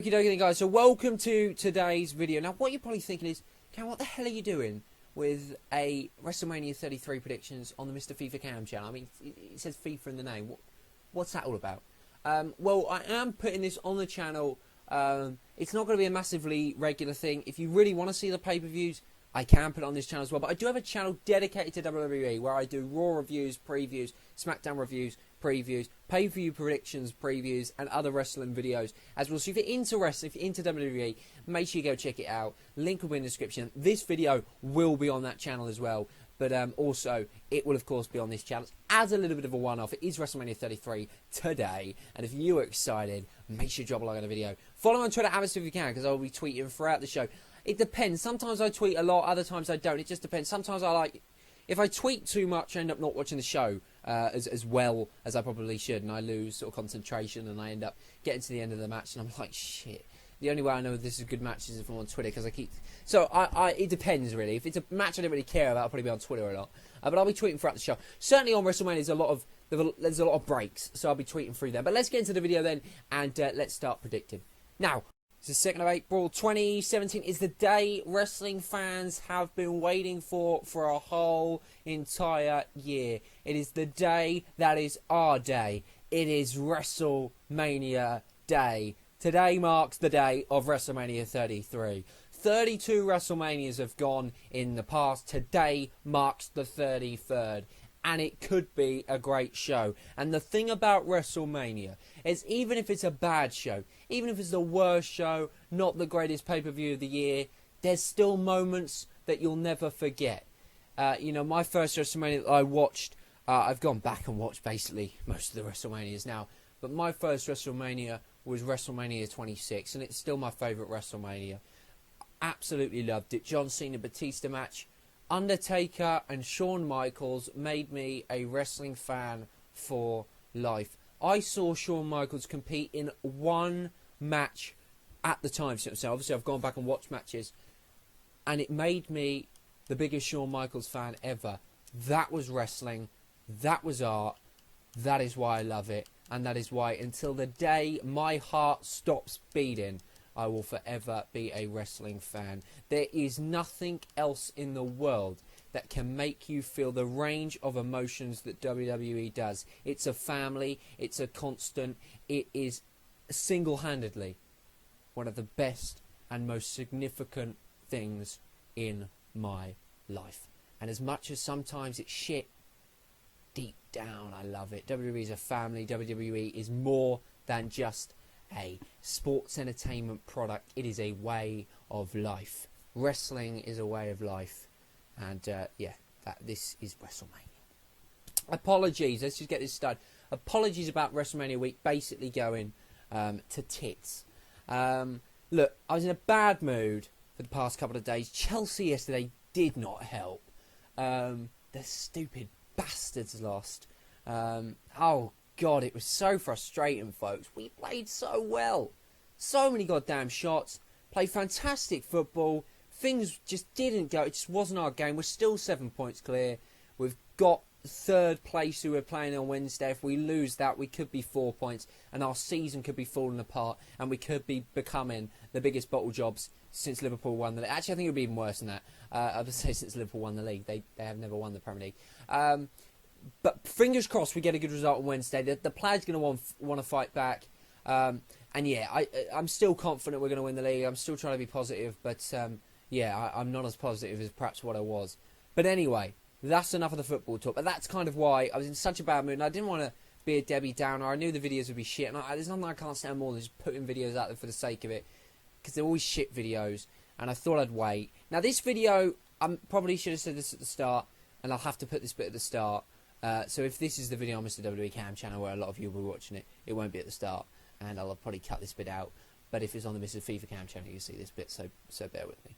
Okay, guys, so welcome to today's video. Now, what you're probably thinking is, Cam, what the hell are you doing with a WrestleMania 33 predictions on the Mr. FIFA Cam channel? I mean, it says FIFA in the name. What's that all about? Well, I am putting this on the channel. It's not going to be a massively regular thing. If you really want to see the pay-per-views, I can put it on this channel as well. But I do have a channel dedicated to WWE where I do Raw reviews, previews, SmackDown reviews, previews, pay-per-view predictions, previews, and other wrestling videos as well. So if you're into wrestling, if you're into WWE, make sure you go check it out. Link will be in the description. This video will be on that channel as well. But also, it will, of course, be on this channel as a little bit of a one-off. It is WrestleMania 33 today. And if you are excited, make sure you drop a like on the video. Follow me on Twitter, if you can, because I'll be tweeting throughout the show. It depends. Sometimes I tweet a lot, other times I don't. It just depends. Sometimes I like... If I tweet too much, I end up not watching the show as well as I probably should. And I lose sort of concentration and I end up getting to the end of the match. And I'm like, shit. The only way I know this is a good match is if I'm on Twitter, because I keep... So, it depends, really. If it's a match I don't really care about, I'll probably be on Twitter a lot. But I'll be tweeting throughout the show. Certainly on WrestleMania, there's a lot of breaks, so I'll be tweeting through there. But let's get into the video then, and let's start predicting. Now, it's the 2nd of April, 2017 is the day wrestling fans have been waiting for a whole entire year. It is the day that is our day. It is WrestleMania Day. Today marks the day of WrestleMania 33. 32 WrestleManias have gone in the past. Today marks the 33rd. And it could be a great show. And the thing about WrestleMania is, even if it's a bad show, even if it's the worst show, not the greatest pay-per-view of the year, there's still moments that you'll never forget. You know, my first WrestleMania that I watched, I've gone back and watched basically most of the WrestleManias now, but my first WrestleMania was WrestleMania 26, and it's still my favourite WrestleMania. Absolutely loved it. John Cena Batista match. Undertaker and Shawn Michaels made me a wrestling fan for life. I saw Shawn Michaels compete in one match at the time. So obviously I've gone back and watched matches, and it made me the biggest Shawn Michaels fan ever. That was wrestling. That was art. That is why I love it. And that is why, until the day my heart stops beating, I will forever be a wrestling fan. There is nothing else in the world that can make you feel the range of emotions that WWE does. It's a family. It's a constant. It is single-handedly one of the best and most significant things in my life. And as much as sometimes it's shit, deep down I love it. WWE is a family. WWE is more than just a sports entertainment product. It is a way of life. Wrestling is a way of life. And this is WrestleMania. Apologies, let's just get this started. Apologies about WrestleMania week basically going to tits. Look, I was in a bad mood for the past couple of days. Chelsea yesterday did not help. The stupid bastards lost. Oh God, it was so frustrating, folks. We played so well. So many goddamn shots. Played fantastic football. Things just didn't go. It just wasn't our game. We're still 7 points clear. We've got 3rd place who we're playing on Wednesday. If we lose that, we could be 4 points. And our season could be falling apart. And we could be becoming the biggest bottle jobs since Liverpool won the league. Actually, I think it would be even worse than that. I would say since Liverpool won the league. They have never won the Premier League. But fingers crossed we get a good result on Wednesday. The players going to want to fight back. And yeah, I'm still confident we're going to win the league. I'm still trying to be positive. But yeah, I'm not as positive as perhaps what I was. But anyway, that's enough of the football talk. But that's kind of why I was in such a bad mood. And I didn't want to be a Debbie Downer. I knew the videos would be shit. And there's nothing I can't stand more than just putting videos out there for the sake of it. Because they're always shit videos. And I thought I'd wait. Now this video, I probably should have said this at the start. And I'll have to put this bit at the start. So if this is the video on Mr. WWE Cam channel where a lot of you will be watching it, it won't be at the start, and I'll probably cut this bit out. But if it's on the Mr. FIFA Cam channel, you'll see this bit, so bear with me.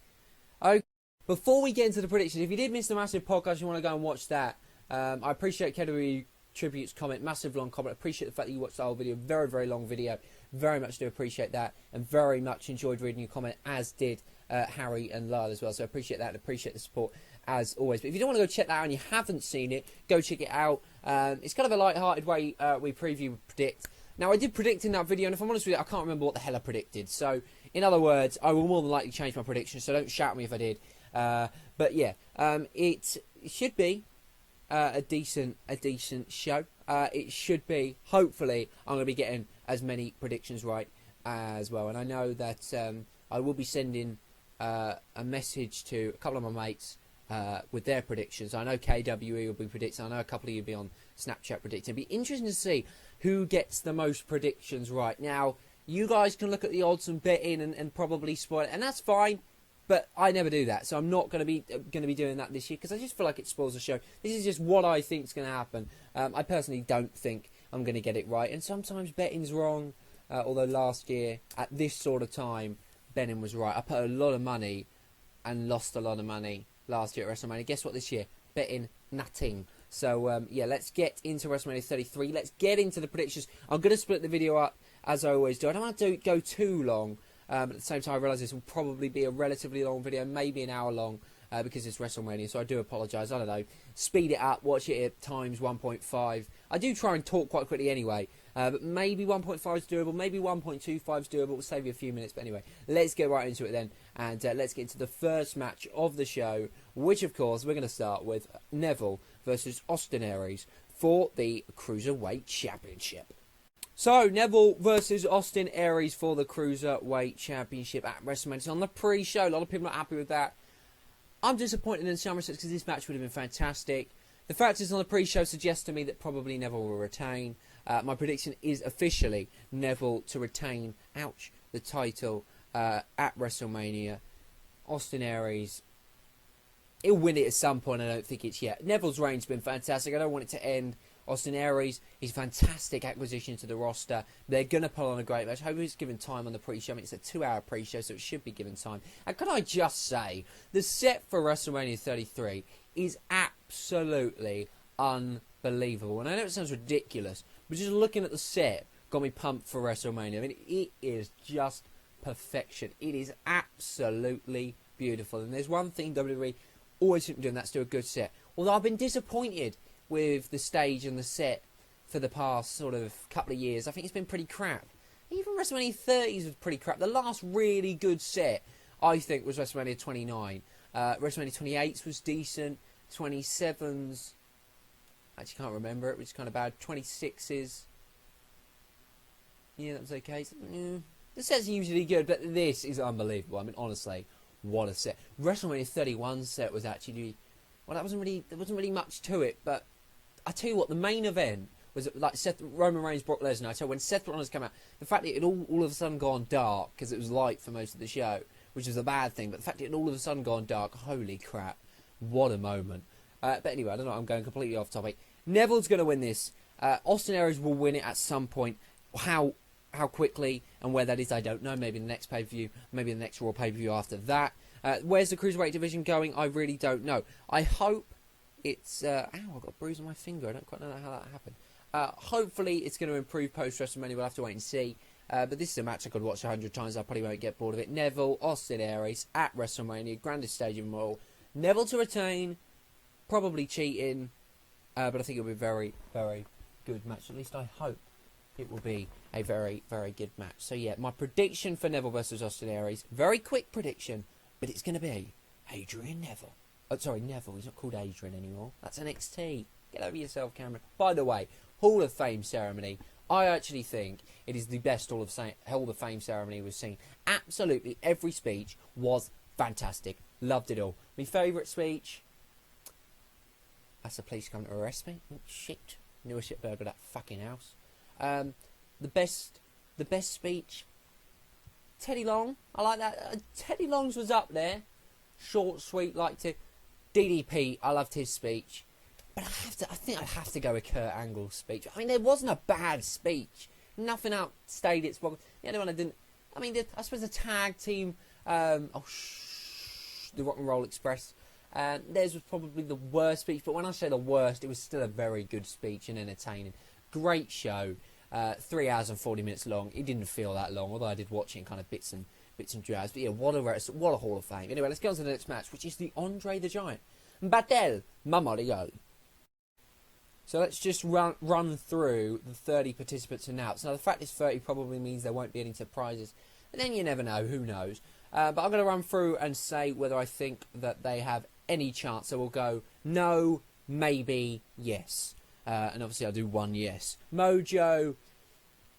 Okay, before we get into the predictions, if you did miss the massive podcast, you want to go and watch that, I appreciate KW Tribute's comment, massive long comment. I appreciate the fact that you watched the whole video, very, very long video. Very much do appreciate that, and very much enjoyed reading your comment, as did Harry and Lyle as well. So I appreciate that and appreciate the support as always. But if you don't want to go check that out and you haven't seen it, go check it out. It's kind of a light-hearted way we preview, predict. Now, I did predict in that video, and if I'm honest with you, I can't remember what the hell I predicted. So, in other words, I will more than likely change my prediction, so don't shout at me if I did. But yeah, it should be a decent show. It should be, hopefully, I'm going to be getting as many predictions right as well. And I know that I will be sending a message to a couple of my mates with their predictions. I know KWE will be predicting. I know a couple of you will be on Snapchat predicting. It'll be interesting to see who gets the most predictions right. Now, you guys can look at the odds and bet in and probably spoil it, and that's fine. But I never do that, so I'm not going to be doing that this year because I just feel like it spoils the show. This is just what I think is going to happen. I personally don't think I'm going to get it right, and sometimes betting's wrong. Although last year at this sort of time, betting was right. I put a lot of money and lost a lot of money last year at WrestleMania. Guess what? This year, betting nothing. So yeah, let's get into WrestleMania 33. Let's get into the predictions. I'm going to split the video up as I always do. I don't want to go too long. But at the same time, I realise this will probably be a relatively long video, maybe an hour long, because it's WrestleMania, so I do apologise. I don't know. Speed it up, watch it at times 1.5. I do try and talk quite quickly anyway, but maybe 1.5 is doable, maybe 1.25 is doable. We'll save you a few minutes, but anyway, let's get right into it then, and let's get into the first match of the show, which, of course, we're going to start with Neville versus Austin Aries for the Cruiserweight Championship. So, Neville versus Austin Aries for the Cruiserweight Championship at WrestleMania. So on the pre-show, a lot of people are not happy with that. I'm disappointed in some respects because this match would have been fantastic. The fact is on the pre-show suggests to me that probably Neville will retain. My prediction is officially Neville to retain, the title at WrestleMania. Austin Aries, he'll win it at some point. I don't think it's yet. Neville's reign's been fantastic. I don't want it to end. Austin Aries, he's a fantastic acquisition to the roster. They're going to pull on a great match. Hope he's given time on the pre-show. I mean, it's a 2-hour pre-show, so it should be given time. And can I just say, the set for WrestleMania 33 is absolutely unbelievable. And I know it sounds ridiculous, but just looking at the set got me pumped for WrestleMania. I mean, it is just perfection. It is absolutely beautiful. And there's one thing WWE always seem to do, and that's do a good set. Although I've been disappointed with the stage and the set for the past sort of couple of years. I think it's been pretty crap. Even WrestleMania 30s was pretty crap. The last really good set, I think, was WrestleMania 29. WrestleMania 28s was decent. 27s, actually can't remember. It was kind of bad. 26s, yeah, that was okay. So, the sets are usually good, but this is unbelievable. I mean, honestly, what a set. WrestleMania 31 set was actually, well, there wasn't really much to it, but I tell you what, the main event was like Roman Reigns, Brock Lesnar. I tell you, when Seth Rollins came out, the fact that it had all of a sudden gone dark, because it was light for most of the show, which was a bad thing, but the fact that it had all of a sudden gone dark, holy crap, what a moment. But anyway, I don't know, I'm going completely off topic. Neville's going to win this. Austin Aries will win it at some point. How quickly and where that is, I don't know. Maybe the next pay-per-view, maybe the next Raw pay-per-view after that. Where's the Cruiserweight division going? I really don't know. I hope it's... ow, I got a bruise on my finger. I don't quite know how that happened. Hopefully it's going to improve post-WrestleMania. We'll have to wait and see. But this is a match I could watch 100 times. I probably won't get bored of it. Neville, Austin Aries at WrestleMania. Grandest stage of them all. Neville to retain. Probably cheating. But I think it'll be a very, very good match. At least I hope it will be a very, very good match. So yeah, my prediction for Neville versus Austin Aries. Very quick prediction. But it's going to be Adrian Neville. Oh, sorry, Neville. He's not called Adrian anymore. That's NXT. Get over yourself, Cameron. By the way, Hall of Fame ceremony. I actually think it is the best Hall of Fame ceremony we've seen. Absolutely every speech was fantastic. Loved it all. My favourite speech... That's the police coming to arrest me. Oh, shit. Knew a shit burger that fucking house. The best speech... Teddy Long, I like that. Teddy Long's was up there. Short, sweet, liked it. DDP, I loved his speech. But I think I'd have to go with Kurt Angle's speech. I mean, there wasn't a bad speech. Nothing outstayed its welcome. The only one I didn't... I mean, I suppose the tag team... the Rock and Roll Express. Theirs was probably the worst speech. But when I say the worst, it was still a very good speech and entertaining. Great show. 3 hours and 40 minutes long. It didn't feel that long, although I did watch it in kind of bits and drabs. But yeah, what a Hall of Fame. Anyway, let's go on to the next match, which is the Andre the Giant Battle Memorial. So let's just run through the 30 participants announced. Now, the fact it's 30 probably means there won't be any surprises. But then you never know. Who knows? But I'm going to run through and say whether I think that they have any chance. So we'll go no, maybe, yes. And obviously I'll do one yes. Mojo,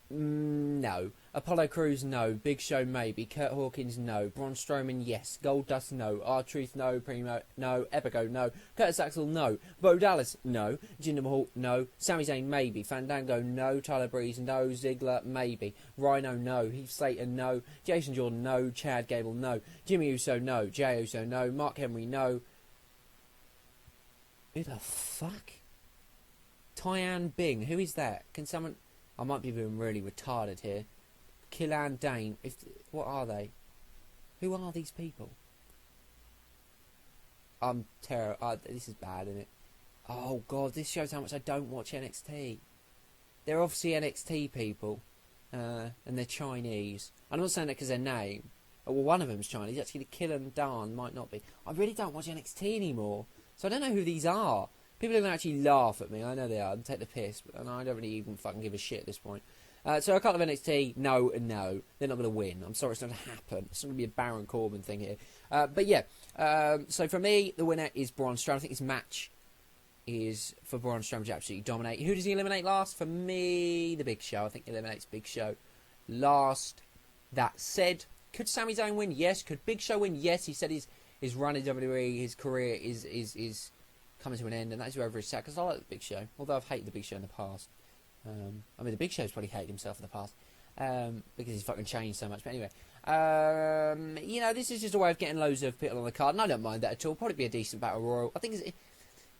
no. Apollo Crews, no. Big Show, maybe. Kurt Hawkins, no. Braun Strowman, yes. Goldust, no. R-Truth, no. Primo, no. Epico, no. Curtis Axel, no. Bo Dallas, no. Jinder Mahal, no. Sami Zayn, maybe. Fandango, no. Tyler Breeze, no. Ziggler, maybe. Rhino, no. Heath Slater, no. Jason Jordan, no. Chad Gable, no. Jimmy Uso, no. Jay Uso, no. Mark Henry, no. Who the fuck? Tyann Bing, who is that? Can someone... I might be being really retarded here. Killian Dane. What are they? Who are these people? I'm terrible. This is bad, isn't it? Oh, God. This shows how much I don't watch NXT. They're obviously NXT people. And they're Chinese. I'm not saying that because their name. Oh, well, one of them's Chinese. Actually, Killian Dane might not be. I really don't watch NXT anymore. So I don't know who these are. People are going to actually laugh at me. I know they are. And take the piss. And I don't really even fucking give a shit at this point. So a couple of NXT, no and no. They're not going to win. I'm sorry, it's not going to happen. It's not going to be a Baron Corbin thing here. But yeah, so for me, the winner is Braun Strowman. I think this match is for Braun Strowman to absolutely dominate. Who does he eliminate last? For me, the Big Show. I think he eliminates Big Show last. That said, could Sami Zayn win? Yes. Could Big Show win? Yes. He said his run in WWE, his career is coming to an end, and that's wherever he's at. Because I like the Big Show, although I've hated the Big Show in the past. I mean, the Big Show's probably hated himself in the past because he's fucking changed so much. But anyway, you know, this is just a way of getting loads of people on the card, and I don't mind that at all. Probably be a decent battle royal. I think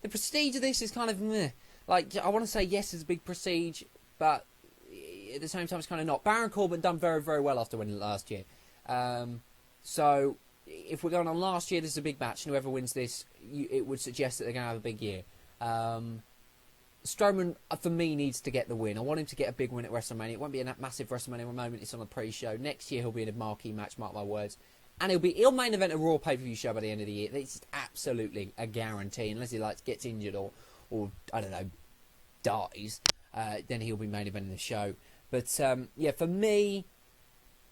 the prestige of this is kind of meh. Like, I want to say yes, it's a big prestige, but at the same time, it's kind of not. Baron Corbin done very, very well after winning it last year. So if we're going on last year, this is a big match, and whoever wins this, it would suggest that they're going to have a big year. Strowman, for me, needs to get the win. I want him to get a big win at WrestleMania. It won't be a massive WrestleMania moment. It's on a pre-show. Next year, he'll be in a marquee match, mark my words. And he'll main event a Raw pay-per-view show by the end of the year. It's absolutely a guarantee. Unless he gets injured or I don't know, dies, then he'll be main eventing the show. But, yeah, for me,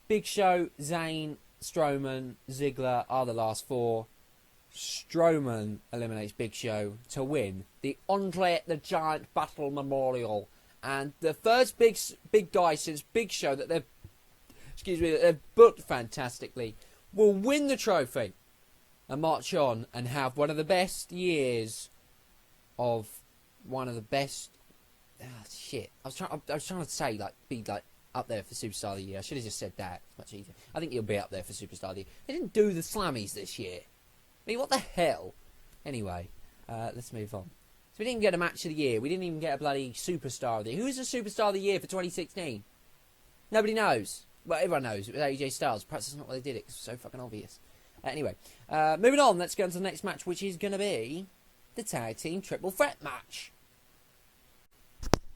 Big Show, Zayn, Strowman, Ziggler are the last four. Strowman eliminates Big Show to win the Andre the Giant Battle Memorial, and the first big guy since Big Show that they've booked fantastically will win the trophy and march on and have one of the best years of one of the best. Shit, I was trying to say be up there for Superstar of the Year. I should have just said that. It's much easier. I think he'll be up there for Superstar of the Year. They didn't do the Slammies this year. I mean, what the hell? Anyway, let's move on. So we didn't get a match of the year. We didn't even get a bloody Superstar of the Year. Who is the Superstar of the Year for 2016? Nobody knows. Well, everyone knows. It was AJ Styles. Perhaps that's not why they did it, because it's so fucking obvious. Anyway, moving on. Let's go on to the next match, which is going to be the Tag Team Triple Threat match.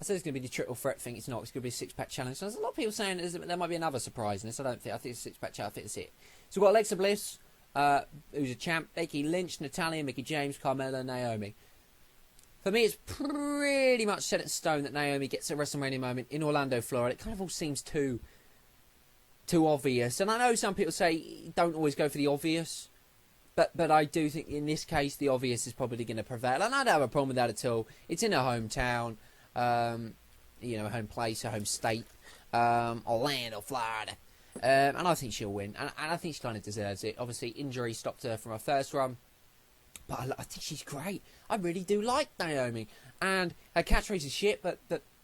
I said it's going to be the triple threat thing. It's not. It's going to be a six-pack challenge. So there's a lot of people saying there might be another surprise in this. I think it's a six-pack challenge. I think that's it. So we've got Alexa Bliss, who's a champ, Becky Lynch, Natalya, Mickie James, Carmella, Naomi. For me, it's pretty much set in stone that Naomi gets a WrestleMania moment in Orlando, Florida. It kind of all seems too obvious. And I know some people say don't always go for the obvious. But I do think in this case, the obvious is probably going to prevail. And I don't have a problem with that at all. It's in her hometown. Home place, her home state, Orlando, Florida. And I think she'll win. And I think she kind of deserves it. Obviously, injury stopped her from her first run. But I think she's great. I really do like Naomi. And her catchphrase is shit, but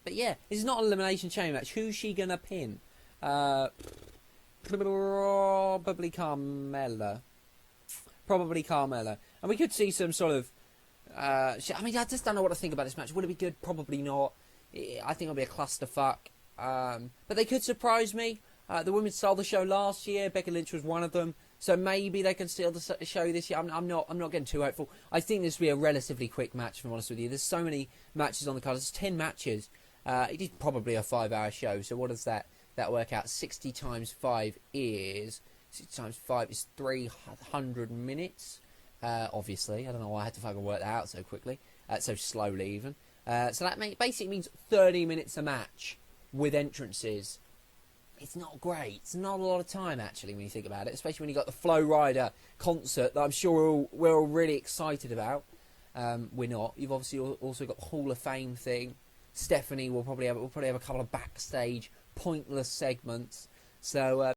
yeah, this is not an elimination chamber match. Who's she going to pin? Probably Carmella. And we could see some sort of... I just don't know what to think about this match. Would it be good? Probably not. I think it'll be a clusterfuck. But they could surprise me. The women stole the show last year. Becky Lynch was one of them. So maybe they can steal the show this year. I'm not getting too hopeful. I think this will be a relatively quick match, if I'm honest with you. There's so many matches on the card. There's 10 matches. It is probably a 5-hour show. So what does that work out? 60 times 5 is... 60 times 5 is 300 minutes. Obviously. I don't know why I had to fucking work that out so quickly. So slowly even. So that basically means 30 minutes a match with entrances. It's not great. It's not a lot of time, actually, when you think about it, especially when you got the Flow Rider concert that I'm sure we're all really excited about. We're not. You've obviously also got the Hall of Fame thing. Stephanie will probably have a couple of backstage pointless segments. So